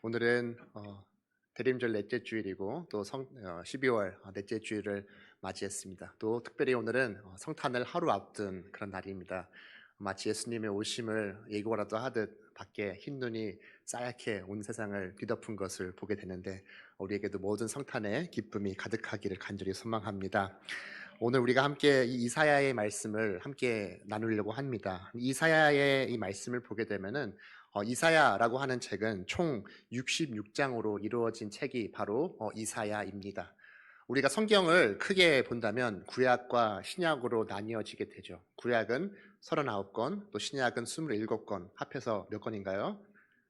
오늘은 대림절 넷째 주일이고 또 12월 넷째 주일을 맞이했습니다. 또 특별히 오늘은 성탄을 하루 앞둔 그런 날입니다. 마치 예수님의 오심을 예고라도 하듯 밖에 흰 눈이 싸얗게 온 세상을 뒤덮은 것을 보게 되는데 우리에게도 모든 성탄의 기쁨이 가득하기를 간절히 소망합니다. 오늘 우리가 함께 이 이사야의 말씀을 함께 나누려고 합니다. 이사야의 이 말씀을 보게 되면은 이사야라고 하는 책은 총 66장으로 이루어진 책이 바로 이사야입니다. 우리가 성경을 크게 본다면 구약과 신약으로 나뉘어지게 되죠. 구약은 39권, 또 신약은 27권, 합해서 몇 권인가요?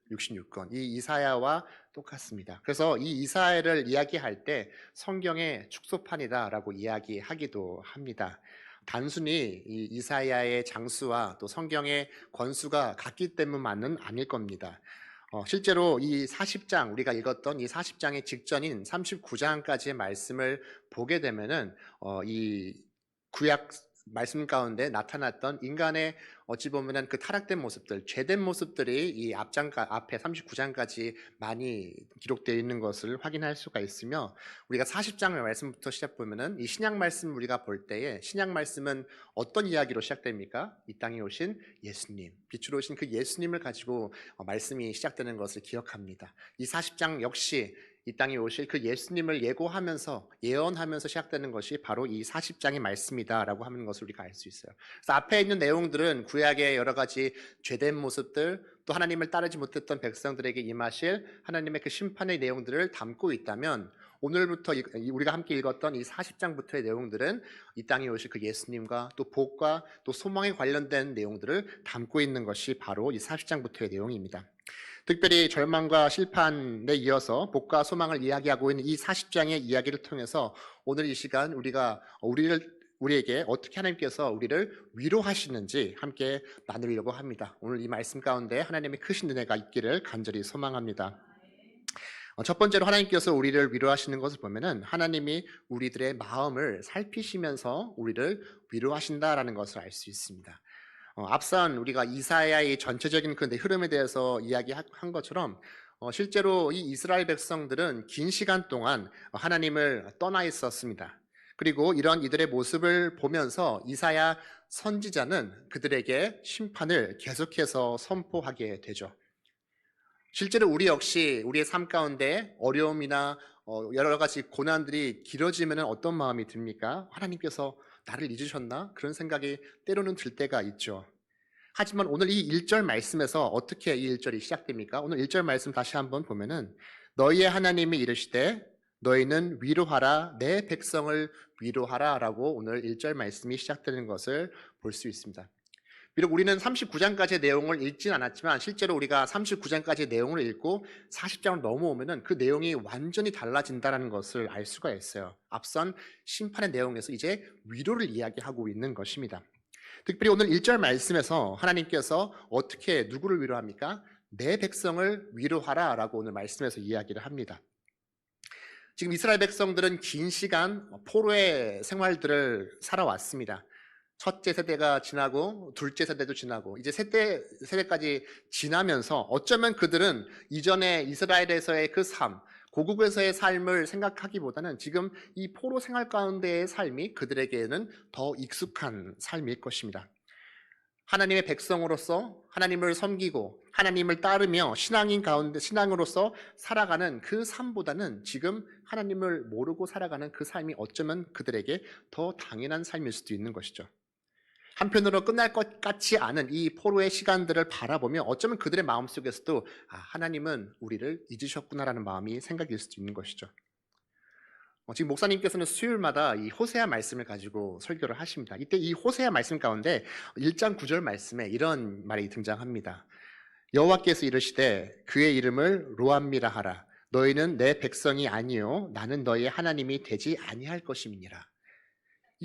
66권. 이 이사야와 똑같습니다. 그래서 이 이사야를 이야기할 때 성경의 축소판이다라고 이야기하기도 합니다. 단순히 이 이사야의 장수와 또 성경의 권수가 같기 때문만은 아닐 겁니다. 실제로 이 40장, 우리가 읽었던 이 40장의 직전인 39장까지의 말씀을 보게 되면은 이 구약 말씀 가운데 나타났던 인간의 어찌 보면은 그 타락된 모습들, 죄된 모습들이 이 앞에 39장까지 많이 기록되어 있는 것을 확인할 수가 있으며, 우리가 40장의 말씀부터 시작 보면은 이 신약 말씀을 우리가 볼 때에 신약 말씀은 어떤 이야기로 시작됩니까? 이 땅에 오신 예수님, 빛으로 오신 그 예수님을 가지고 말씀이 시작되는 것을 기억합니다. 이 40장 역시 이 땅에 오실 그 예수님을 예언하면서 시작되는 것이 바로 이 40장의 말씀이다라고 하는 것을 우리가 알 수 있어요. 그래서 앞에 있는 내용들은 구약의 여러 가지 죄된 모습들, 또 하나님을 따르지 못했던 백성들에게 임하실 하나님의 그 심판의 내용들을 담고 있다면, 오늘부터 우리가 함께 읽었던 이 40장부터의 내용들은 이 땅에 오실 그 예수님과 또 복과 또 소망에 관련된 내용들을 담고 있는 것이 바로 이 40장부터의 내용입니다. 특별히 절망과 심판에 이어서 복과 소망을 이야기하고 있는 이 40장의 이야기를 통해서 오늘 이 시간 우리에게 어떻게 하나님께서 우리를 위로하시는지 함께 나누려고 합니다. 오늘 이 말씀 가운데 하나님의 크신 은혜가 있기를 간절히 소망합니다. 첫 번째로 하나님께서 우리를 위로하시는 것을 보면은 하나님이 우리들의 마음을 살피시면서 우리를 위로하신다라는 것을 알 수 있습니다. 앞선 우리가 이사야의 전체적인 그 흐름에 대해서 이야기한 것처럼 실제로 이 이스라엘 백성들은 긴 시간 동안 하나님을 떠나 있었습니다. 그리고 이런 이들의 모습을 보면서 이사야 선지자는 그들에게 심판을 계속해서 선포하게 되죠. 실제로 우리 역시 우리의 삶 가운데 어려움이나 여러 가지 고난들이 길어지면 어떤 마음이 듭니까? 하나님께서 나를 잊으셨나? 그런 생각이 때로는 들 때가 있죠. 하지만 오늘 이 1절 말씀에서 어떻게 이 1절이 시작됩니까? 오늘 1절 말씀 다시 한번 보면은 너희의 하나님이 이르시되 너희는 위로하라, 내 백성을 위로하라 라고 오늘 1절 말씀이 시작되는 것을 볼 수 있습니다. 비록 우리는 39장까지의 내용을 읽진 않았지만 실제로 우리가 39장까지의 내용을 읽고 40장을 넘어오면은 그 내용이 완전히 달라진다는 것을 알 수가 있어요. 앞선 심판의 내용에서 이제 위로를 이야기하고 있는 것입니다. 특별히 오늘 1절 말씀에서 하나님께서 어떻게 누구를 위로합니까? 내 백성을 위로하라 라고 오늘 말씀에서 이야기를 합니다. 지금 이스라엘 백성들은 긴 시간 포로의 생활들을 살아왔습니다. 첫째 세대가 지나고 둘째 세대도 지나고 이제 세대까지 지나면서 어쩌면 그들은 이전에 이스라엘에서의 그 삶, 고국에서의 삶을 생각하기보다는 지금 이 포로 생활 가운데의 삶이 그들에게는 더 익숙한 삶일 것입니다. 하나님의 백성으로서 하나님을 섬기고 하나님을 따르며 신앙으로서 살아가는 그 삶보다는 지금 하나님을 모르고 살아가는 그 삶이 어쩌면 그들에게 더 당연한 삶일 수도 있는 것이죠. 한편으로 끝날 것 같지 않은 이 포로의 시간들을 바라보며 어쩌면 그들의 마음속에서도 하나님은 우리를 잊으셨구나라는 마음이 생각일 수도 있는 것이죠. 지금 목사님께서는 수요일마다 이 호세아 말씀을 가지고 설교를 하십니다. 이때 이 호세아 말씀 가운데 1장 9절 말씀에 이런 말이 등장합니다. 여호와께서 이르시되 그의 이름을 로암미라 하라. 너희는 내 백성이 아니요 나는 너희의 하나님이 되지 아니할 것임이니라.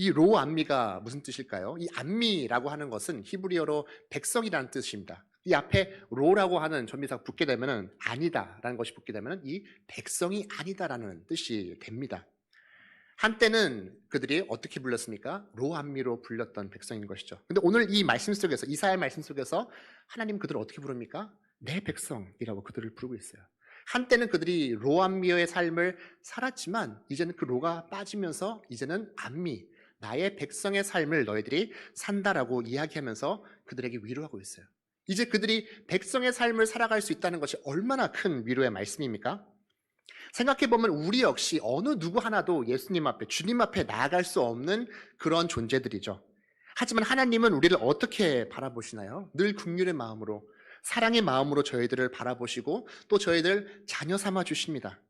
이 로암미가 무슨 뜻일까요? 이 암미라고 하는 것은 히브리어로 백성이라는 뜻입니다. 이 앞에 로라고 하는 전미사가 붙게 되면 아니다라는 것이 붙게 되면 이 백성이 아니다라는 뜻이 됩니다. 한때는 그들이 어떻게 불렸습니까? 로암미로 불렸던 백성인 것이죠. 근데 오늘 이 말씀 속에서, 이사야 말씀 속에서 하나님 그들을 어떻게 부릅니까? 내 백성이라고 그들을 부르고 있어요. 한때는 그들이 로암미어의 삶을 살았지만 이제는 그 로가 빠지면서 이제는 암미, 나의 백성의 삶을 너희들이 산다라고 이야기하면서 그들에게 위로하고 있어요. 이제 그들이 백성의 삶을 살아갈 수 있다는 것이 얼마나 큰 위로의 말씀입니까? 생각해보면 우리 역시 어느 누구 하나도 예수님 앞에, 주님 앞에 나아갈 수 없는 그런 존재들이죠. 하지만 하나님은 우리를 어떻게 바라보시나요? 늘 긍휼의 마음으로, 사랑의 마음으로 저희들을 바라보시고 또 저희들 자녀 삼아 주십니다.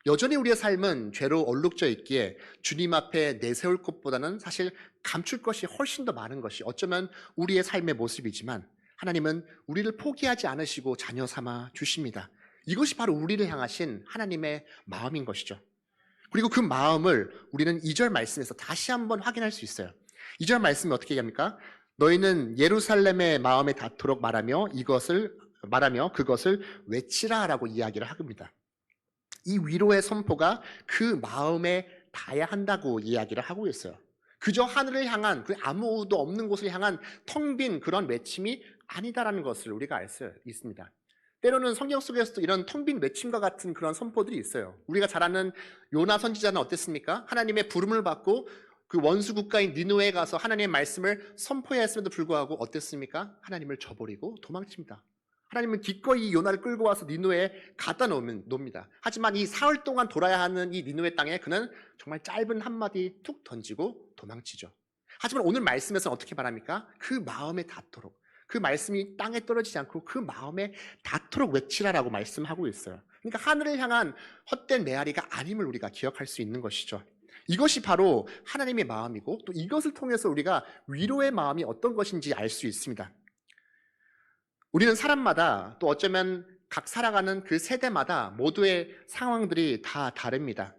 여전히 우리의 삶은 죄로 얼룩져 있기에 주님 앞에 내세울 것보다는 사실 감출 것이 훨씬 더 많은 것이 어쩌면 우리의 삶의 모습이지만 하나님은 우리를 포기하지 않으시고 자녀 삼아 주십니다. 이것이 바로 우리를 향하신 하나님의 마음인 것이죠. 그리고 그 마음을 우리는 2절 말씀에서 다시 한번 확인할 수 있어요. 2절 말씀이 어떻게 얘기합니까? 너희는 예루살렘의 마음에 닿도록 말하며 그것을 외치라라고 이야기를 합니다. 이 위로의 선포가 그 마음에 닿아야 한다고 이야기를 하고 있어요. 그저 하늘을 향한 아무도 없는 곳을 향한 텅 빈 그런 외침이 아니다라는 것을 우리가 알 수 있습니다. 때로는 성경 속에서도 이런 텅 빈 외침과 같은 그런 선포들이 있어요. 우리가 잘 아는 요나 선지자는 어땠습니까? 하나님의 부름을 받고 그 원수 국가인 니느웨에 가서 하나님의 말씀을 선포해야 했음에도 불구하고 어땠습니까? 하나님을 저버리고 도망칩니다. 하나님은 기꺼이 요나를 끌고 와서 니느웨에 갖다 놓습니다. 하지만 이 사흘 동안 돌아야 하는 이 니느웨 땅에 그는 정말 짧은 한마디 툭 던지고 도망치죠. 하지만 오늘 말씀에서는 어떻게 말합니까? 그 마음에 닿도록, 그 말씀이 땅에 떨어지지 않고 그 마음에 닿도록 외치라라고 말씀하고 있어요. 그러니까 하늘을 향한 헛된 메아리가 아님을 우리가 기억할 수 있는 것이죠. 이것이 바로 하나님의 마음이고 또 이것을 통해서 우리가 위로의 마음이 어떤 것인지 알 수 있습니다. 우리는 사람마다 또 어쩌면 각 살아가는 그 세대마다 모두의 상황들이 다 다릅니다.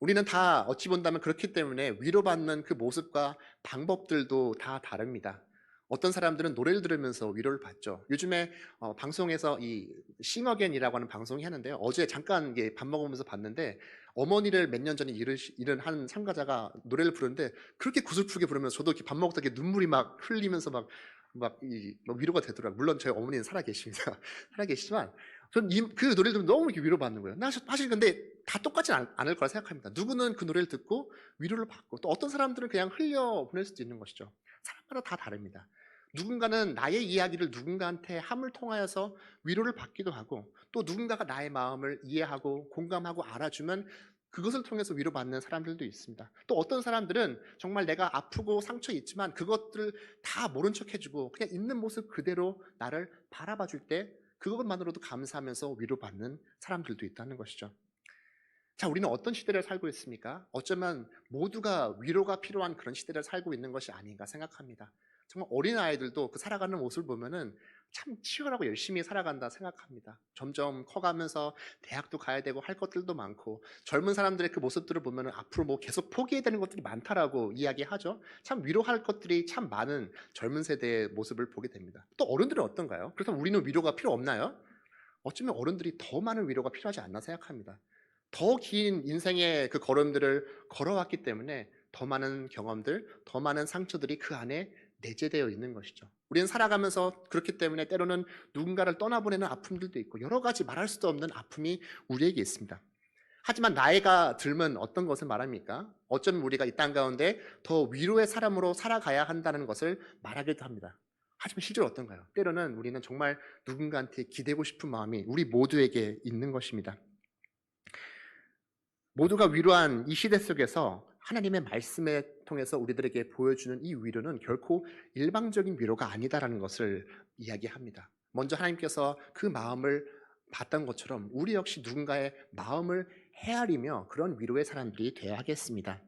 우리는 다 어찌 본다면 그렇기 때문에 위로받는 그 모습과 방법들도 다 다릅니다. 어떤 사람들은 노래를 들으면서 위로를 받죠. 요즘에 방송에서 이 싱어겐이라고 하는 방송이 하는데요. 어제 잠깐 밥 먹으면서 봤는데 어머니를 몇 년 전에 잃은 한 참가자가 노래를 부르는데 그렇게 구슬프게 부르면서 저도 이렇게 밥 먹다 눈물이 막 흘리면서 막 위로가 되더라고요. 물론 저희 어머니는 살아계십니다. 살아계시지만 전 그 노래를 들으면 너무 이렇게 위로받는 거예요. 사실 근데 다 똑같지는 않을 거라 생각합니다. 누구는 그 노래를 듣고 위로를 받고 또 어떤 사람들은 그냥 흘려보낼 수도 있는 것이죠. 사람마다 다 다릅니다. 누군가는 나의 이야기를 누군가한테 함을 통하여서 위로를 받기도 하고 또 누군가가 나의 마음을 이해하고 공감하고 알아주면 그것을 통해서 위로받는 사람들도 있습니다. 또 어떤 사람들은 정말 내가 아프고 상처 있지만 그것들을 다 모른 척 해주고 그냥 있는 모습 그대로 나를 바라봐 줄 때 그것만으로도 감사하면서 위로받는 사람들도 있다는 것이죠. 자, 우리는 어떤 시대를 살고 있습니까? 어쩌면 모두가 위로가 필요한 그런 시대를 살고 있는 것이 아닌가 생각합니다. 정말 어린아이들도 그 살아가는 모습을 보면은 참 치열하고 열심히 살아간다 생각합니다. 점점 커가면서 대학도 가야 되고 할 것들도 많고 젊은 사람들의 그 모습들을 보면은 앞으로 뭐 계속 포기해야 되는 것들이 많다라고 이야기하죠. 참 위로할 것들이 참 많은 젊은 세대의 모습을 보게 됩니다. 또 어른들은 어떤가요? 그렇다면 우리는 위로가 필요 없나요? 어쩌면 어른들이 더 많은 위로가 필요하지 않나 생각합니다. 더 긴 인생의 그 걸음들을 걸어왔기 때문에 더 많은 경험들, 더 많은 상처들이 그 안에 내재되어 있는 것이죠. 우리는 살아가면서 그렇기 때문에 때로는 누군가를 떠나보내는 아픔들도 있고 여러 가지 말할 수도 없는 아픔이 우리에게 있습니다. 하지만 나이가 들면 어떤 것을 말합니까? 어쩌면 우리가 이 땅 가운데 더 위로의 사람으로 살아가야 한다는 것을 말하기도 합니다. 하지만 실제로 어떤가요? 때로는 우리는 정말 누군가한테 기대고 싶은 마음이 우리 모두에게 있는 것입니다. 모두가 위로한 이 시대 속에서 하나님의 말씀에 통해서 우리들에게 보여주는 이 위로는 결코 일방적인 위로가 아니다라는 것을 이야기합니다. 먼저 하나님께서 그 마음을 봤던 것처럼 우리 역시 누군가의 마음을 헤아리며 그런 위로의 사람들이 되어야 하겠습니다.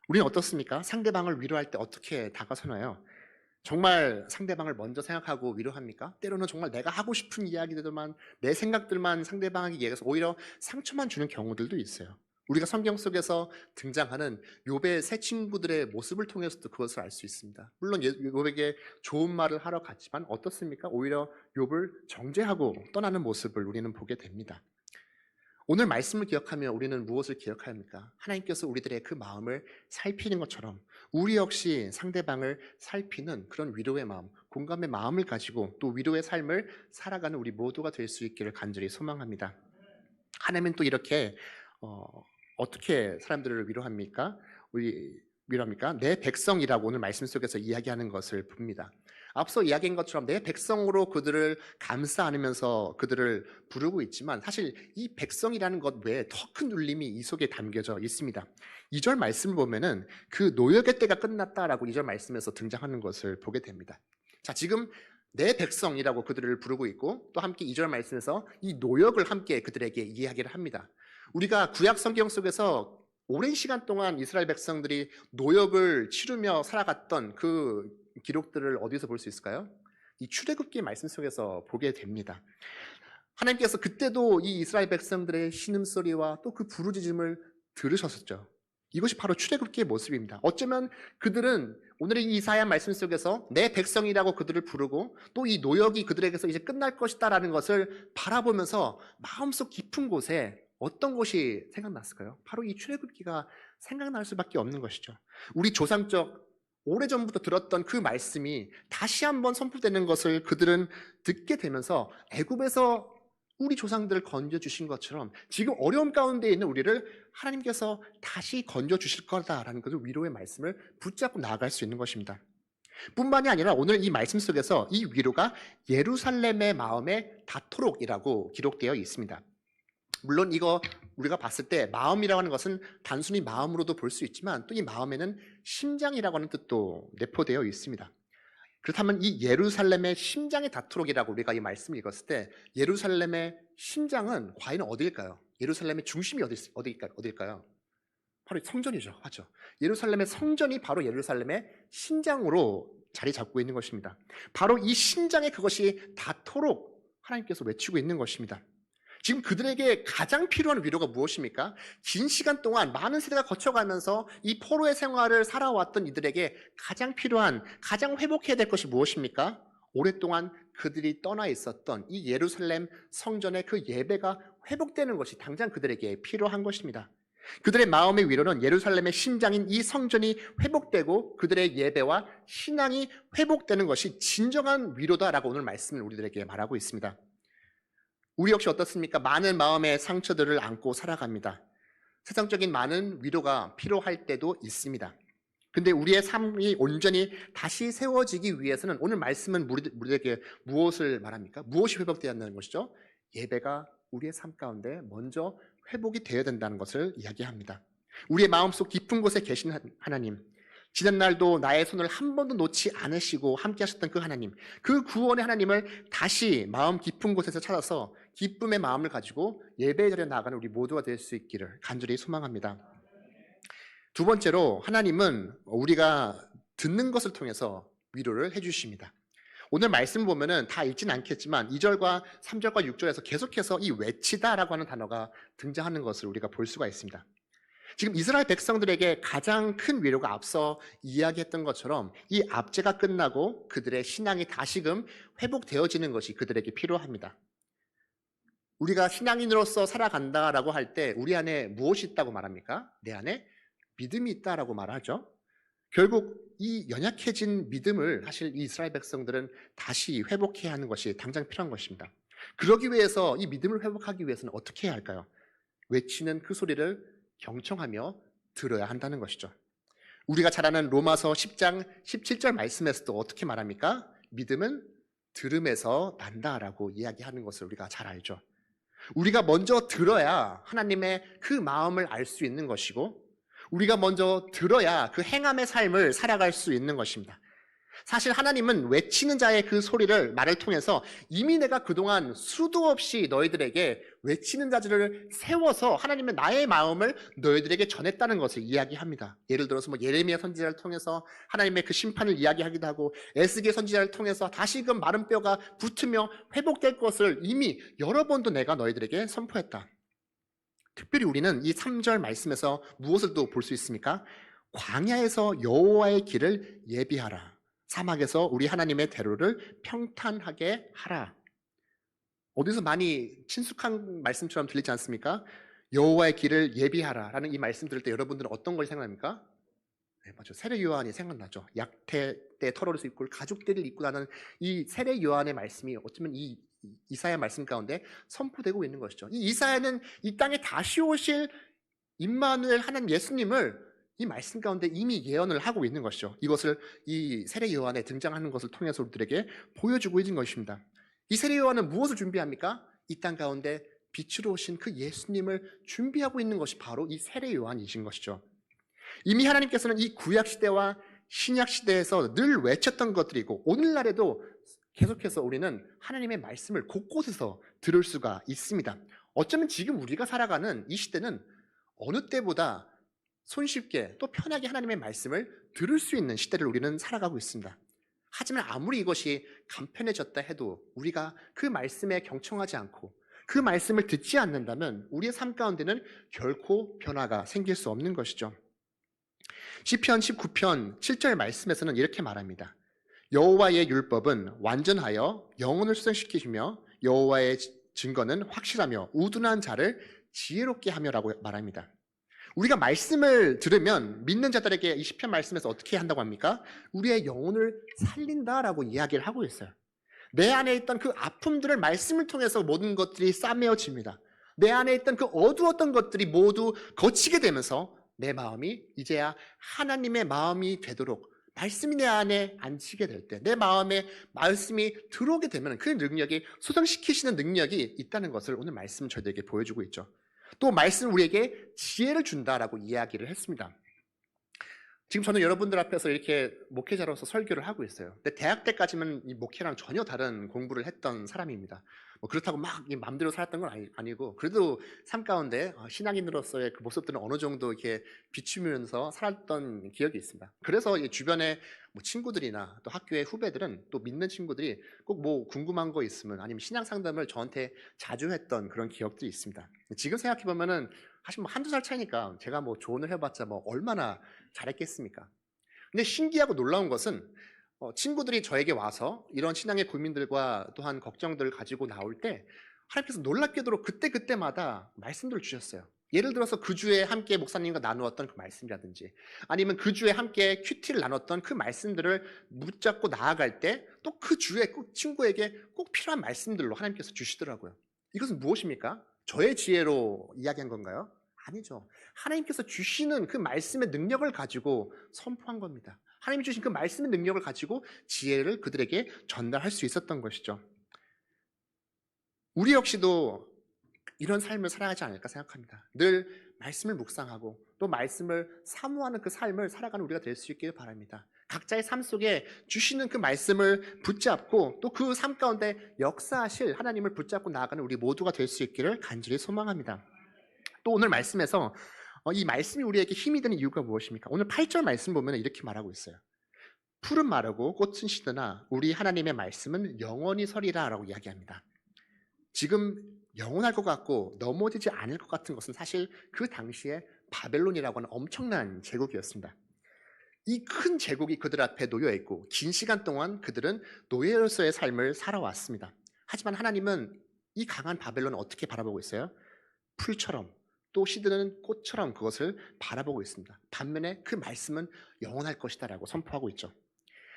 우리는 어떻습니까? 상대방을 위로할 때 어떻게 다가서나요? 정말 상대방을 먼저 생각하고 위로합니까? 때로는 정말 내가 하고 싶은 이야기들만 내 생각들만 상대방에게 얘기해서 오히려 상처만 주는 경우들도 있어요. 우리가 성경 속에서 등장하는 욥의 세 친구들의 모습을 통해서도 그것을 알 수 있습니다. 물론 욥에게 좋은 말을 하러 갔지만 어떻습니까? 오히려 욥을 정죄하고 떠나는 모습을 우리는 보게 됩니다. 오늘 말씀을 기억하며 우리는 무엇을 기억해야 합니까? 하나님께서 우리들의 그 마음을 살피는 것처럼 우리 역시 상대방을 살피는 그런 위로의 마음, 공감의 마음을 가지고 또 위로의 삶을 살아가는 우리 모두가 될 수 있기를 간절히 소망합니다. 하나님은 또 이렇게 어떻게 사람들을 위로합니까? 위로합니까? 내 백성이라고 오늘 말씀 속에서 이야기하는 것을 봅니다. 앞서 이야기한 것처럼 내 백성으로 그들을 감싸 안으면서 그들을 부르고 있지만 사실 이 백성이라는 것 외에 더 큰 울림이 이 속에 담겨져 있습니다. 2절 말씀을 보면은 그 노역의 때가 끝났다라고 2절 말씀에서 등장하는 것을 보게 됩니다. 자, 지금 내 백성이라고 그들을 부르고 있고 또 함께 2절 말씀에서 이 노역을 함께 그들에게 이야기를 합니다. 우리가 구약 성경 속에서 오랜 시간 동안 이스라엘 백성들이 노역을 치르며 살아갔던 그 기록들을 어디서 볼 수 있을까요? 이 출애굽기 말씀 속에서 보게 됩니다. 하나님께서 그때도 이 이스라엘 백성들의 신음소리와 또 그 부르짖음을 들으셨었죠. 이것이 바로 출애굽기의 모습입니다. 어쩌면 그들은 오늘의 이 이사야 말씀 속에서 내 백성이라고 그들을 부르고 또 이 노역이 그들에게서 이제 끝날 것이다라는 것을 바라보면서 마음속 깊은 곳에 어떤 것이 생각났을까요? 바로 이 출애굽기가 생각날 수밖에 없는 것이죠. 우리 조상적 오래전부터 들었던 그 말씀이 다시 한번 선포되는 것을 그들은 듣게 되면서 애굽에서 우리 조상들을 건져주신 것처럼 지금 어려움 가운데 있는 우리를 하나님께서 다시 건져주실 거다라는 그 위로의 말씀을 붙잡고 나아갈 수 있는 것입니다. 뿐만이 아니라 오늘 이 말씀 속에서 이 위로가 예루살렘의 마음에 닿도록이라고 기록되어 있습니다. 물론 이거 우리가 봤을 때 마음이라고 하는 것은 단순히 마음으로도 볼 수 있지만 또 이 마음에는 심장이라고 하는 뜻도 내포되어 있습니다. 그렇다면 이 예루살렘의 심장에 닿도록이라고 우리가 이 말씀을 읽었을 때 예루살렘의 심장은 과연 어디일까요? 예루살렘의 중심이 어디일까요? 바로 성전이죠. 맞죠? 예루살렘의 성전이 바로 예루살렘의 심장으로 자리 잡고 있는 것입니다. 바로 이 심장에 그것이 닿도록 하나님께서 외치고 있는 것입니다. 지금 그들에게 가장 필요한 위로가 무엇입니까? 긴 시간 동안 많은 세대가 거쳐가면서 이 포로의 생활을 살아왔던 이들에게 가장 필요한, 가장 회복해야 될 것이 무엇입니까? 오랫동안 그들이 떠나 있었던 이 예루살렘 성전의 그 예배가 회복되는 것이 당장 그들에게 필요한 것입니다. 그들의 마음의 위로는 예루살렘의 심장인 이 성전이 회복되고 그들의 예배와 신앙이 회복되는 것이 진정한 위로다라고 오늘 말씀을 우리들에게 말하고 있습니다. 우리 역시 어떻습니까? 많은 마음의 상처들을 안고 살아갑니다. 세상적인 많은 위로가 필요할 때도 있습니다. 근데 우리의 삶이 온전히 다시 세워지기 위해서는 오늘 말씀은 우리에게 무엇을 말합니까? 무엇이 회복되어야 한다는 것이죠? 예배가 우리의 삶 가운데 먼저 회복이 되어야 된다는 것을 이야기합니다. 우리의 마음속 깊은 곳에 계신 하나님, 지난날도 나의 손을 한 번도 놓지 않으시고 함께 하셨던 그 하나님, 그 구원의 하나님을 다시 마음 깊은 곳에서 찾아서 기쁨의 마음을 가지고 예배의 자리에 나아가는 우리 모두가 될 수 있기를 간절히 소망합니다. 두 번째로 하나님은 우리가 듣는 것을 통해서 위로를 해주십니다. 오늘 말씀 보면은 다 읽지는 않겠지만 2절과 3절과 6절에서 계속해서 이 외치다라고 하는 단어가 등장하는 것을 우리가 볼 수가 있습니다. 지금 이스라엘 백성들에게 가장 큰 위로가 앞서 이야기했던 것처럼 이 압제가 끝나고 그들의 신앙이 다시금 회복되어지는 것이 그들에게 필요합니다. 우리가 신앙인으로서 살아간다라고 할 때 우리 안에 무엇이 있다고 말합니까? 내 안에 믿음이 있다라고 말하죠. 결국 이 연약해진 믿음을 사실 이 이스라엘 백성들은 다시 회복해야 하는 것이 당장 필요한 것입니다. 그러기 위해서 이 믿음을 회복하기 위해서는 어떻게 해야 할까요? 외치는 그 소리를 경청하며 들어야 한다는 것이죠. 우리가 잘 아는 로마서 10장 17절 말씀에서도 어떻게 말합니까? 믿음은 들음에서 난다라고 이야기하는 것을 우리가 잘 알죠. 우리가 먼저 들어야 하나님의 그 마음을 알 수 있는 것이고 우리가 먼저 들어야 그 행함의 삶을 살아갈 수 있는 것입니다. 사실 하나님은 외치는 자의 그 소리를 말을 통해서 이미 내가 그동안 수도 없이 너희들에게 외치는 자들을 세워서 하나님의 나의 마음을 너희들에게 전했다는 것을 이야기합니다. 예를 들어서 예레미야 선지자를 통해서 하나님의 그 심판을 이야기하기도 하고 에스겔 선지자를 통해서 다시금 마른 뼈가 붙으며 회복될 것을 이미 여러 번도 내가 너희들에게 선포했다. 특별히 우리는 이 3절 말씀에서 무엇을 또 볼 수 있습니까? 광야에서 여호와의 길을 예비하라. 사막에서 우리 하나님의 대로를 평탄하게 하라. 어디서 많이 친숙한 말씀처럼 들리지 않습니까? 여호와의 길을 예비하라라는 이 말씀 들을 때 여러분들은 어떤 걸 생각합니까? 네, 맞죠. 세례 요한이 생각나죠. 약태 때 털옷을 입고 가죽대를 입고 나는 이 세례 요한의 말씀이 어쩌면 이 이사야 말씀 가운데 선포되고 있는 것이죠. 이 이사야는 이 땅에 다시 오실 임마누엘 하나님 예수님을 이 말씀 가운데 이미 예언을 하고 있는 것이죠. 이것을 이 세례 요한에 등장하는 것을 통해서 우리들에게 보여주고 있는 것입니다. 이 세례 요한은 무엇을 준비합니까? 이 땅 가운데 빛으로 오신 그 예수님을 준비하고 있는 것이 바로 이 세례 요한이신 것이죠. 이미 하나님께서는 이 구약 시대와 신약 시대에서 늘 외쳤던 것들이고 오늘날에도 계속해서 우리는 하나님의 말씀을 곳곳에서 들을 수가 있습니다. 어쩌면 지금 우리가 살아가는 이 시대는 어느 때보다 손쉽게 또 편하게 하나님의 말씀을 들을 수 있는 시대를 우리는 살아가고 있습니다. 하지만 아무리 이것이 간편해졌다 해도 우리가 그 말씀에 경청하지 않고 그 말씀을 듣지 않는다면 우리의 삶 가운데는 결코 변화가 생길 수 없는 것이죠. 시편 19편 7절 말씀에서는 이렇게 말합니다. 여호와의 율법은 완전하여 영혼을 수생시키시며 여호와의 증거는 확실하며 우둔한 자를 지혜롭게 하며라고 말합니다. 우리가 말씀을 들으면 믿는 자들에게 이 시편 말씀에서 어떻게 한다고 합니까? 우리의 영혼을 살린다라고 이야기를 하고 있어요. 내 안에 있던 그 아픔들을 말씀을 통해서 모든 것들이 싸매어집니다. 내 안에 있던 그 어두웠던 것들이 모두 거치게 되면서 내 마음이 이제야 하나님의 마음이 되도록 말씀이 내 안에 앉히게 될 때, 내 마음에 말씀이 들어오게 되면 그 능력이 소성시키시는 능력이 있다는 것을 오늘 말씀은 저희에게 보여주고 있죠. 또 말씀은 우리에게 지혜를 준다라고 이야기를 했습니다. 지금 저는 여러분들 앞에서 이렇게 목회자로서 설교를 하고 있어요. 근데 대학 때까지는 이 목회랑 전혀 다른 공부를 했던 사람입니다. 그렇다고 막 마음대로 살았던 건 아니고 그래도 삶 가운데 신앙인으로서의 그 모습들은 어느 정도 이렇게 비추면서 살았던 기억이 있습니다. 그래서 이 주변에 친구들이나 또 학교의 후배들은 또 믿는 친구들이 꼭 궁금한 거 있으면 아니면 신앙 상담을 저한테 자주 했던 그런 기억들이 있습니다. 지금 생각해 보면은 사실 한두 살 차이니까 제가 조언을 해봤자 얼마나 잘했겠습니까? 근데 신기하고 놀라운 것은 친구들이 저에게 와서 이런 신앙의 고민들과 또한 걱정들을 가지고 나올 때 하나님께서 놀랍게도 그때마다 말씀들을 주셨어요. 예를 들어서 그 주에 함께 목사님과 나누었던 그 말씀이라든지 아니면 그 주에 함께 큐티를 나눴던 그 말씀들을 붙잡고 나아갈 때 또 그 주에 꼭 친구에게 꼭 필요한 말씀들로 하나님께서 주시더라고요. 이것은 무엇입니까? 저의 지혜로 이야기한 건가요? 아니죠. 하나님께서 주시는 그 말씀의 능력을 가지고 선포한 겁니다. 하나님이 주신 그 말씀의 능력을 가지고 지혜를 그들에게 전달할 수 있었던 것이죠. 우리 역시도 이런 삶을 살아가지 않을까 생각합니다. 늘 말씀을 묵상하고 또 말씀을 사모하는 그 삶을 살아가는 우리가 될 수 있기를 바랍니다. 각자의 삶 속에 주시는 그 말씀을 붙잡고 또 그 삶 가운데 역사하실 하나님을 붙잡고 나아가는 우리 모두가 될 수 있기를 간절히 소망합니다. 또 오늘 말씀에서 이 말씀이 우리에게 힘이 되는 이유가 무엇입니까? 오늘 8절 말씀 보면 이렇게 말하고 있어요. 풀은 마르고 꽃은 시드나 우리 하나님의 말씀은 영원히 서리라 라고 이야기합니다. 지금 영원할 것 같고 넘어지지 않을 것 같은 것은 사실 그 당시에 바벨론이라고 하는 엄청난 제국이었습니다. 이 큰 제국이 그들 앞에 놓여있고 긴 시간 동안 그들은 노예로서의 삶을 살아왔습니다. 하지만 하나님은 이 강한 바벨론을 어떻게 바라보고 있어요? 풀처럼 또 시드는 꽃처럼 그것을 바라보고 있습니다. 반면에 그 말씀은 영원할 것이다 라고 선포하고 있죠.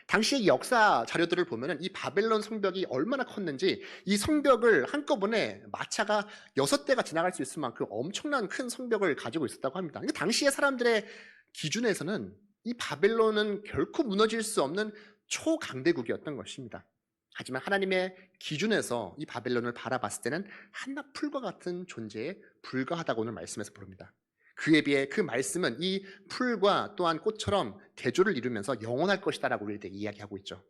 당시의 역사 자료들을 보면 이 바벨론 성벽이 얼마나 컸는지 이 성벽을 한꺼번에 마차가 6대가 지나갈 수 있을 만큼 엄청난 큰 성벽을 가지고 있었다고 합니다. 근데 당시의 사람들의 기준에서는 이 바벨론은 결코 무너질 수 없는 초강대국이었던 것입니다. 하지만 하나님의 기준에서 이 바벨론을 바라봤을 때는 한낱 풀과 같은 존재에 불과하다고 오늘 말씀에서 부릅니다. 그에 비해 그 말씀은 이 풀과 또한 꽃처럼 대조를 이루면서 영원할 것이다 라고 우리에게 이야기하고 있죠.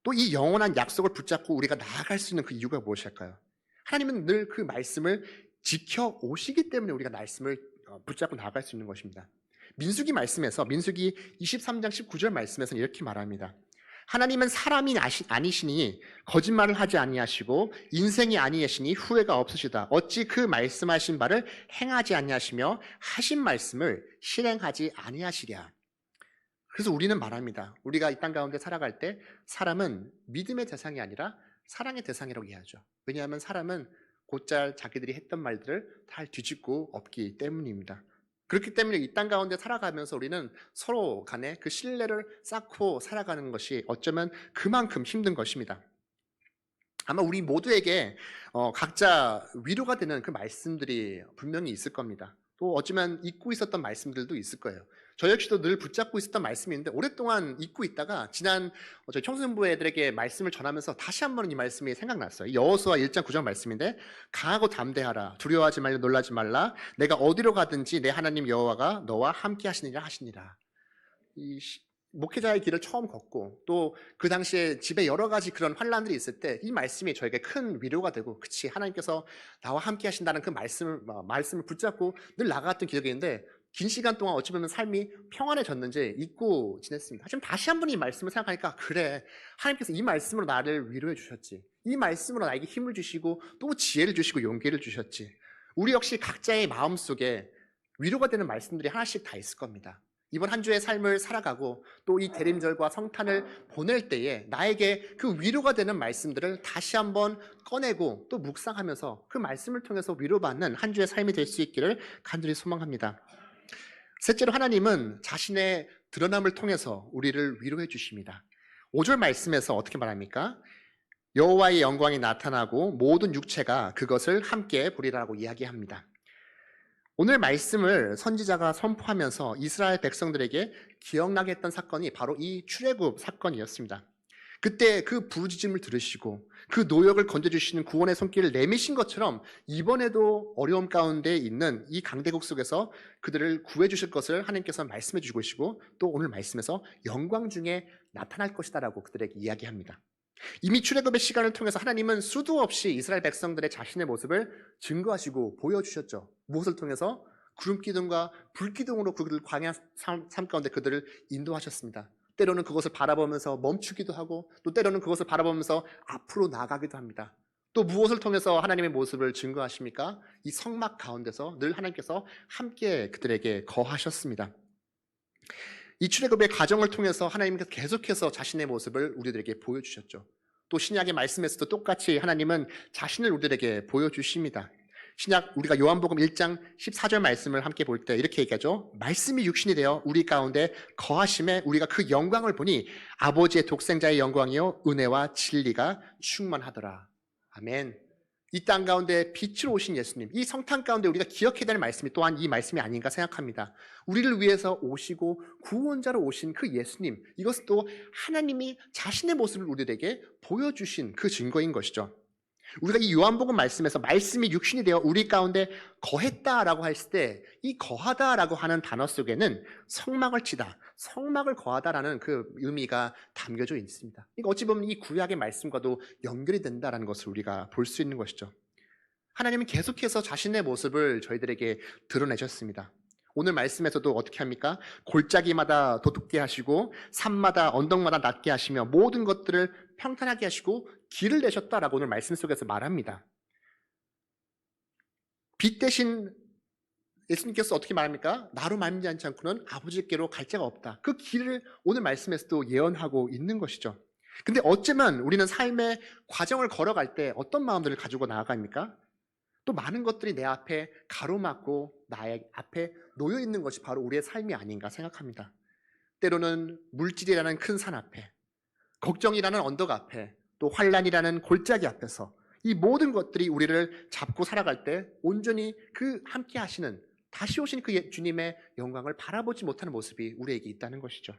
또 이 영원한 약속을 붙잡고 우리가 나아갈 수 있는 그 이유가 무엇일까요? 하나님은 늘 그 말씀을 지켜오시기 때문에 우리가 말씀을 붙잡고 나아갈 수 있는 것입니다. 민수기 말씀에서 민수기 23장 19절 말씀에서는 이렇게 말합니다. 하나님은 사람이 아니시니 거짓말을 하지 아니하시고 인생이 아니시니 후회가 없으시다. 어찌 그 말씀하신 바를 행하지 아니하시며 하신 말씀을 실행하지 아니하시랴. 그래서 우리는 말합니다. 우리가 이 땅 가운데 살아갈 때 사람은 믿음의 대상이 아니라 사랑의 대상이라고 이해하죠. 왜냐하면 사람은 곧잘 자기들이 했던 말들을 다 뒤집고 없기 때문입니다. 그렇기 때문에 이 땅 가운데 살아가면서 우리는 서로 간에 그 신뢰를 쌓고 살아가는 것이 어쩌면 그만큼 힘든 것입니다. 아마 우리 모두에게 각자 위로가 되는 그 말씀들이 분명히 있을 겁니다. 또 어쩌면 잊고 있었던 말씀들도 있을 거예요. 저 역시도 늘 붙잡고 있었던 말씀인데 오랫동안 잊고 있다가 지난 저희 청소년부 애들에게 말씀을 전하면서 다시 한번 이 말씀이 생각났어요. 여호수아 1장 9절 말씀인데 강하고 담대하라 두려워하지 말라 놀라지 말라 내가 어디로 가든지 내 하나님 여호와가 너와 함께 하시느니라 하시니라. 이 목회자의 길을 처음 걷고 또 그 당시에 집에 여러 가지 그런 환란들이 있을 때 이 말씀이 저에게 큰 위로가 되고 그치 하나님께서 나와 함께 하신다는 그 말씀을 붙잡고 늘 나아갔던 기억이 있는데 긴 시간 동안 어찌 보면 삶이 평안해졌는지 잊고 지냈습니다. 하지만 다시 한번 이 말씀을 생각하니까 그래 하나님께서 이 말씀으로 나를 위로해 주셨지. 이 말씀으로 나에게 힘을 주시고 또 지혜를 주시고 용기를 주셨지. 우리 역시 각자의 마음속에 위로가 되는 말씀들이 하나씩 다 있을 겁니다. 이번 한 주의 삶을 살아가고 또 이 대림절과 성탄을 보낼 때에 나에게 그 위로가 되는 말씀들을 다시 한번 꺼내고 또 묵상하면서 그 말씀을 통해서 위로받는 한 주의 삶이 될 수 있기를 간절히 소망합니다. 셋째로 하나님은 자신의 드러남을 통해서 우리를 위로해 주십니다. 5절 말씀에서 어떻게 말합니까? 여호와의 영광이 나타나고 모든 육체가 그것을 함께 보리라고 이야기합니다. 오늘 말씀을 선지자가 선포하면서 이스라엘 백성들에게 기억나게 했던 사건이 바로 이 출애굽 사건이었습니다. 그때 그 부르짖음을 들으시고 그 노역을 건져주시는 구원의 손길을 내미신 것처럼 이번에도 어려움 가운데 있는 이 강대국 속에서 그들을 구해주실 것을 하나님께서 말씀해 주고 계시고 또 오늘 말씀에서 영광 중에 나타날 것이다라고 그들에게 이야기합니다. 이미 출애굽의 시간을 통해서 하나님은 수도 없이 이스라엘 백성들의 자신의 모습을 증거하시고 보여주셨죠. 무엇을 통해서? 구름기둥과 불기둥으로 그들을 광야 삶 가운데 그들을 인도하셨습니다. 때로는 그것을 바라보면서 멈추기도 하고 또 때로는 그것을 바라보면서 앞으로 나아가기도 합니다. 또 무엇을 통해서 하나님의 모습을 증거하십니까? 이 성막 가운데서 늘 하나님께서 함께 그들에게 거하셨습니다. 이 출애굽의 과정을 통해서 하나님께서 계속해서 자신의 모습을 우리들에게 보여주셨죠. 또 신약의 말씀에서도 똑같이 하나님은 자신을 우리들에게 보여주십니다. 신약 우리가 요한복음 1장 14절 말씀을 함께 볼 때 이렇게 얘기하죠. 말씀이 육신이 되어 우리 가운데 거하심에 우리가 그 영광을 보니 아버지의 독생자의 영광이요 은혜와 진리가 충만하더라. 아멘. 이 땅 가운데 빛으로 오신 예수님, 이 성탄 가운데 우리가 기억해야 될 말씀이 또한 이 말씀이 아닌가 생각합니다. 우리를 위해서 오시고 구원자로 오신 그 예수님, 이것은 또 하나님이 자신의 모습을 우리에게 보여주신 그 증거인 것이죠. 우리가 이 요한복음 말씀에서 말씀이 육신이 되어 우리 가운데 거했다라고 했을 때 이 거하다라고 하는 단어 속에는 성막을 치다, 성막을 거하다라는 그 의미가 담겨져 있습니다. 그러니까 어찌 보면 이 구약의 말씀과도 연결이 된다라는 것을 우리가 볼 수 있는 것이죠. 하나님은 계속해서 자신의 모습을 저희들에게 드러내셨습니다. 오늘 말씀에서도 어떻게 합니까? 골짜기마다 돋게 하시고 산마다 언덕마다 낮게 하시며 모든 것들을 평탄하게 하시고 길을 내셨다라고 오늘 말씀 속에서 말합니다. 빛 대신 예수님께서 어떻게 말합니까? 나로 말미암지 않고는 아버지께로 갈 자가 없다. 그 길을 오늘 말씀에서도 예언하고 있는 것이죠. 근데 어쩌면 우리는 삶의 과정을 걸어갈 때 어떤 마음들을 가지고 나아갑니까? 또 많은 것들이 내 앞에 가로막고 나의 앞에 놓여 있는 것이 바로 우리의 삶이 아닌가 생각합니다. 때로는 물질이라는 큰 산 앞에, 걱정이라는 언덕 앞에, 또 환란이라는 골짜기 앞에서 이 모든 것들이 우리를 잡고 살아갈 때 온전히 그 함께 하시는 다시 오신 그 주님의 영광을 바라보지 못하는 모습이 우리에게 있다는 것이죠.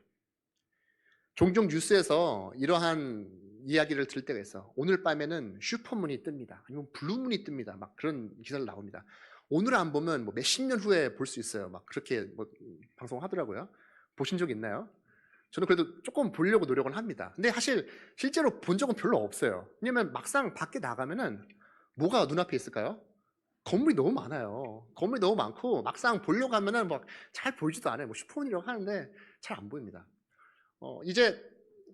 종종 뉴스에서 이러한 이야기를 들을 때가 있어. 오늘 밤에는 슈퍼문이 뜹니다. 아니면 블루문이 뜹니다. 막 그런 기사를 나옵니다. 오늘 안 보면 뭐 몇십 년 후에 볼 수 있어요. 막 그렇게 뭐 방송하더라고요. 보신 적 있나요? 저는 그래도 조금 보려고 노력을 합니다. 근데 사실 실제로 본 적은 별로 없어요. 왜냐면 막상 밖에 나가면은 뭐가 눈앞에 있을까요? 건물이 너무 많아요. 건물이 너무 많고 막상 보려고 하면은 막 잘 보이지도 않아요. 뭐 슈퍼문이라고 하는데 잘 안 보입니다. 이제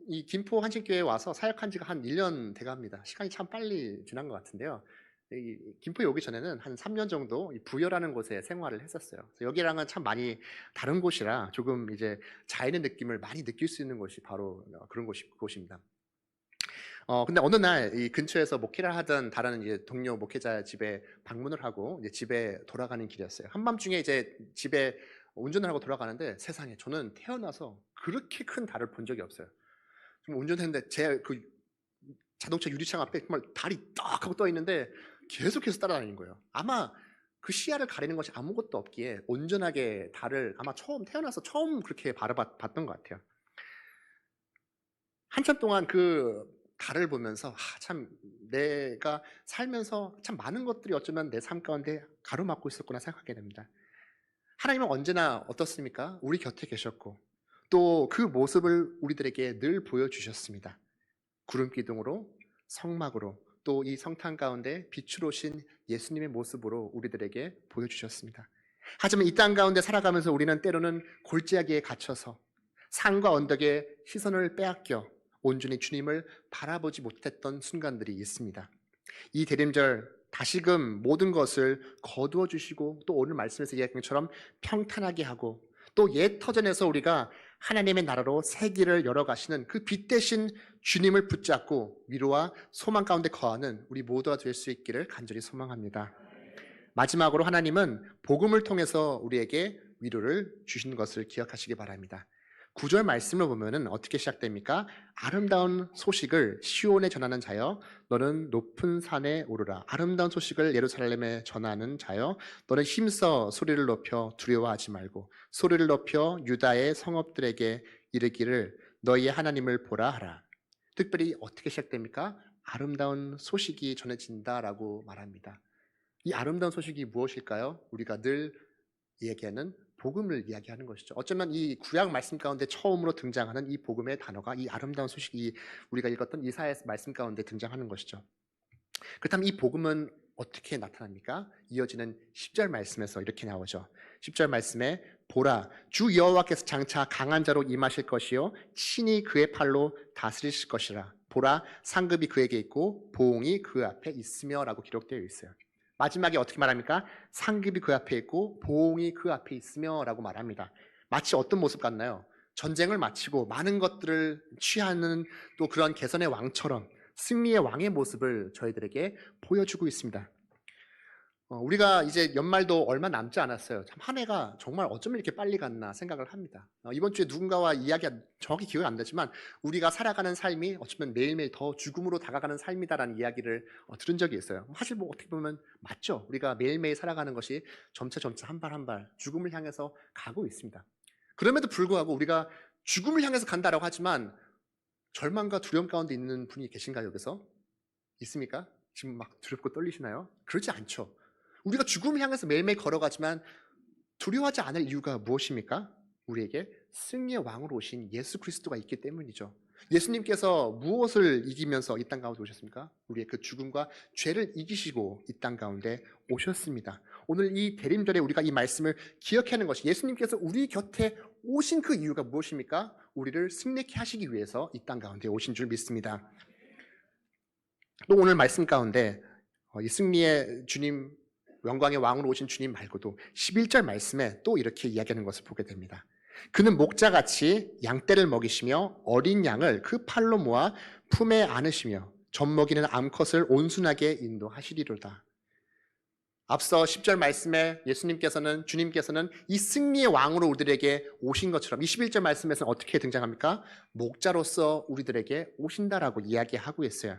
이 김포 한신교회에 와서 사역한 지가 한 1년 돼갑니다. 시간이 참 빨리 지난 것 같은데요. 이 김포에 오기 전에는 한 3년 정도 이 부여라는 곳에 생활을 했었어요. 그래서 여기랑은 참 많이 다른 곳이라 조금 이제 자연의 느낌을 많이 느낄 수 있는 곳이 바로 그런 곳입니다. 근데 어느 날 이 근처에서 목회를 하던 다른 이제 동료 목회자 집에 방문을 하고 이제 집에 돌아가는 길이었어요. 한밤중에 이제 집에 운전을 하고 돌아가는데 세상에 저는 태어나서 그렇게 큰 달을 본 적이 없어요. 좀 운전했는데 제 그 자동차 유리창 앞에 정말 달이 딱 하고 떠 있는데 계속해서 따라다니는 거예요. 아마 그 시야를 가리는 것이 아무것도 없기에 온전하게 달을 아마 태어나서 처음 그렇게 봤던 것 같아요. 한참 동안 그 달을 보면서 참 내가 살면서 참 많은 것들이 어쩌면 내 삶 가운데 가로막고 있었구나 생각하게 됩니다. 하나님은 언제나 어떻습니까? 우리 곁에 계셨고 또 그 모습을 우리들에게 늘 보여주셨습니다. 구름 기둥으로, 성막으로, 또 이 성탄 가운데 빛으로 오신 예수님의 모습으로 우리들에게 보여주셨습니다. 하지만 이 땅 가운데 살아가면서 우리는 때로는 골짜기에 갇혀서 산과 언덕에 시선을 빼앗겨 온전히 주님을 바라보지 못했던 순간들이 있습니다. 이 대림절 다시금 모든 것을 거두어 주시고 또 오늘 말씀에서 이야기한 것처럼 평탄하게 하고 또 옛 터전에서 우리가 하나님의 나라로 새 길을 열어가시는 그 빛 대신 주님을 붙잡고 위로와 소망 가운데 거하는 우리 모두가 될 수 있기를 간절히 소망합니다. 마지막으로 하나님은 복음을 통해서 우리에게 위로를 주신 것을 기억하시기 바랍니다. 9절 말씀을 보면은 어떻게 시작됩니까? 아름다운 소식을 시온에 전하는 자여 너는 높은 산에 오르라. 아름다운 소식을 예루살렘에 전하는 자여 너는 힘써 소리를 높여 두려워하지 말고 소리를 높여 유다의 성읍들에게 이르기를 너희의 하나님을 보라 하라. 특별히 어떻게 시작됩니까? 아름다운 소식이 전해진다라고 말합니다. 이 아름다운 소식이 무엇일까요? 우리가 늘 얘기하는 복음을 이야기하는 것이죠. 어쩌면 이 구약 말씀 가운데 처음으로 등장하는 이 복음의 단어가 이 아름다운 소식이 우리가 읽었던 이사야 말씀 가운데 등장하는 것이죠. 그렇다면 이 복음은 어떻게 나타납니까? 이어지는 10절 말씀에서 이렇게 나오죠. 10절 말씀에 보라 주 여호와께서 장차 강한 자로 임하실 것이요 친히 그의 팔로 다스리실 것이라. 보라 상급이 그에게 있고 보응이 그 앞에 있으며 라고 기록되어 있어요. 마지막에 어떻게 말합니까? 상급이 그 앞에 있고 보응이 그 앞에 있으며 라고 말합니다. 마치 어떤 모습 같나요? 전쟁을 마치고 많은 것들을 취하는 또 그런 개선의 왕처럼 승리의 왕의 모습을 저희들에게 보여주고 있습니다. 우리가 이제 연말도 얼마 남지 않았어요. 참 한 해가 정말 어쩌면 이렇게 빨리 갔나 생각을 합니다. 이번 주에 누군가와 이야기가 정확히 기억이 안 나지만 우리가 살아가는 삶이 어쩌면 매일매일 더 죽음으로 다가가는 삶이다라는 이야기를 들은 적이 있어요. 사실 뭐 어떻게 보면 맞죠. 우리가 매일매일 살아가는 것이 점차 한 발 한 발 죽음을 향해서 가고 있습니다. 그럼에도 불구하고 우리가 죽음을 향해서 간다라고 하지만 절망과 두려움 가운데 있는 분이 계신가요? 여기서? 있습니까? 지금 막 두렵고 떨리시나요? 그렇지 않죠. 우리가 죽음을 향해서 매일매일 걸어가지만 두려워하지 않을 이유가 무엇입니까? 우리에게 승리의 왕으로 오신 예수 그리스도가 있기 때문이죠. 예수님께서 무엇을 이기면서 이 땅 가운데 오셨습니까? 우리의 그 죽음과 죄를 이기시고 이 땅 가운데 오셨습니다. 오늘 이 대림절에 우리가 이 말씀을 기억하는 것이 예수님께서 우리 곁에 오신 그 이유가 무엇입니까? 우리를 승리케 하시기 위해서 이 땅 가운데 오신 줄 믿습니다. 또 오늘 말씀 가운데 이 승리의 주님, 영광의 왕으로 오신 주님 말고도 11절 말씀에 또 이렇게 이야기하는 것을 보게 됩니다. 그는 목자같이 양떼를 먹이시며 어린 양을 그 팔로 모아 품에 안으시며 젖먹이는 암컷을 온순하게 인도하시리로다. 앞서 10절 말씀에 주님께서는 이 승리의 왕으로 우리들에게 오신 것처럼 이 11절 말씀에서는 어떻게 등장합니까? 목자로서 우리들에게 오신다라고 이야기하고 있어요.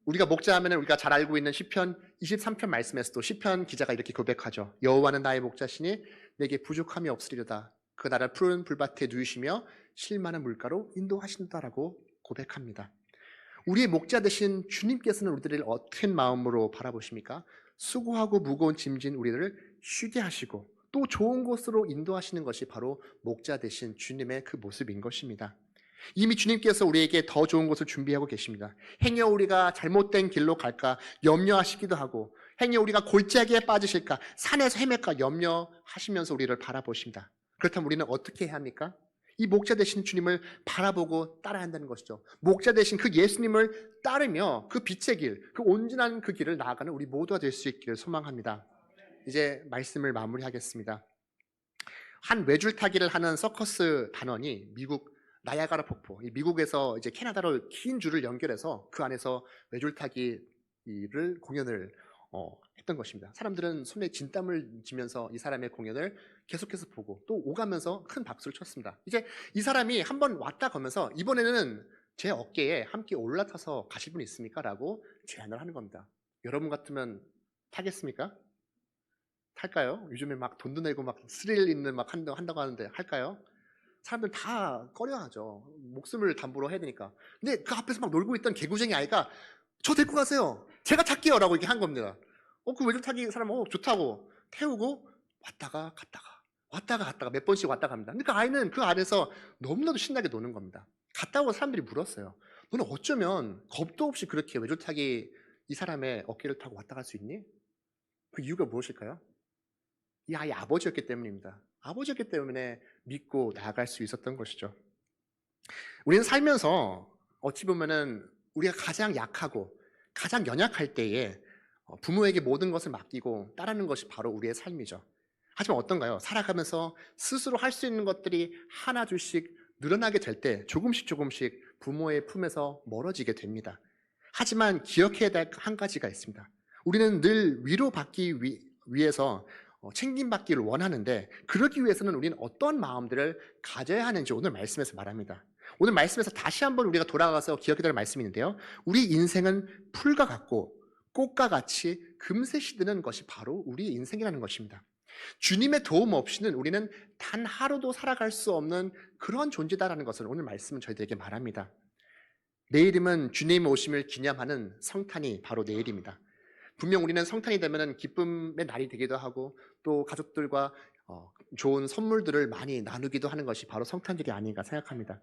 우리가 목자하면 우리가 잘 알고 있는 시편 23편 말씀에서도 시편 기자가 이렇게 고백하죠. 여호와는 나의 목자시니 내게 부족함이 없으리로다. 그 나를 푸른 불밭에 누이시며 실 많은 물가로 인도하신다라고 고백합니다. 우리의 목자 되신 주님께서는 우리들을 어떤 마음으로 바라보십니까? 수고하고 무거운 짐진 우리를 쉬게 하시고 또 좋은 곳으로 인도하시는 것이 바로 목자 되신 주님의 그 모습인 것입니다. 이미 주님께서 우리에게 더 좋은 곳을 준비하고 계십니다. 행여 우리가 잘못된 길로 갈까 염려하시기도 하고 행여 우리가 골짜기에 빠지실까 산에서 헤맬까 염려하시면서 우리를 바라보십니다. 그렇다면 우리는 어떻게 해야 합니까? 이 목자 되신 주님을 바라보고 따라야 한다는 것이죠. 목자 되신 그 예수님을 따르며 그 빛의 길, 그 온전한 그 길을 나아가는 우리 모두가 될 수 있기를 소망합니다. 이제 말씀을 마무리하겠습니다. 한 외줄타기를 하는 서커스 단원이 미국 나야가라 폭포, 미국에서 이제 캐나다로 긴 줄을 연결해서 그 안에서 외줄타기를 공연을 했던 것입니다. 사람들은 손에 진땀을 쥐면서 이 사람의 공연을 계속해서 보고 또 오가면서 큰 박수를 쳤습니다. 이제 이 사람이 한번 왔다 가면서 이번에는 제 어깨에 함께 올라타서 가실 분 있습니까? 라고 제안을 하는 겁니다. 여러분 같으면 타겠습니까? 탈까요? 요즘에 막 돈도 내고 막 스릴 있는 막 한다고 하는데 할까요? 사람들 다 꺼려하죠. 목숨을 담보로 해야 되니까. 근데 그 앞에서 막 놀고 있던 개구쟁이 아이가 저 데리고 가세요. 제가 탈게요. 라고 이렇게 한 겁니다. 그 외줄 타기 사람, 좋다고 태우고 왔다가 갔다가 왔다가 갔다가 몇 번씩 왔다 갑니다. 근데 그 아이는 그 안에서 너무나도 신나게 노는 겁니다. 갔다 오고 사람들이 물었어요. 너는 어쩌면 겁도 없이 그렇게 외줄 타기 이 사람의 어깨를 타고 왔다 갈 수 있니? 그 이유가 무엇일까요? 이 아이의 아버지였기 때문입니다. 아버지였기 때문에 믿고 나아갈 수 있었던 것이죠. 우리는 살면서 어찌 보면은 우리가 가장 약하고 가장 연약할 때에 부모에게 모든 것을 맡기고 따르는 것이 바로 우리의 삶이죠. 하지만 어떤가요? 살아가면서 스스로 할 수 있는 것들이 하나 둘씩 늘어나게 될 때 조금씩 부모의 품에서 멀어지게 됩니다. 하지만 기억해야 될 한 가지가 있습니다. 우리는 늘 위로받기 위해서 챙김받기를 원하는데, 그러기 위해서는 우리는 어떤 마음들을 가져야 하는지 오늘 말씀에서 말합니다. 오늘 말씀에서 다시 한번 우리가 돌아가서 기억해야 될 말씀이 있는데요. 우리 인생은 풀과 같고 꽃과 같이 금세 시드는 것이 바로 우리의 인생이라는 것입니다. 주님의 도움 없이는 우리는 단 하루도 살아갈 수 없는 그런 존재다라는 것을 오늘 말씀은 저희들에게 말합니다. 내일이면 주님의 오심을 기념하는 성탄이 바로 내일입니다. 분명 우리는 성탄이 되면 기쁨의 날이 되기도 하고 또 가족들과 좋은 선물들을 많이 나누기도 하는 것이 바로 성탄절이 아닌가 생각합니다.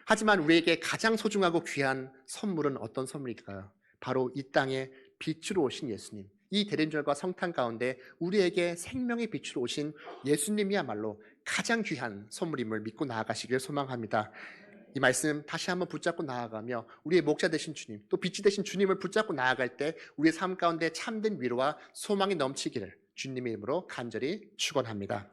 하지만 우리에게 가장 소중하고 귀한 선물은 어떤 선물일까요? 바로 이 땅에 빛으로 오신 예수님. 이 대림절과 성탄 가운데 우리에게 생명의 빛으로 오신 예수님이야말로 가장 귀한 선물임을 믿고 나아가시길 소망합니다. 이 말씀 다시 한번 붙잡고 나아가며 우리의 목자 되신 주님, 또 빛이 되신 주님을 붙잡고 나아갈 때 우리의 삶 가운데 참된 위로와 소망이 넘치기를 주님의 이름으로 간절히 축원합니다.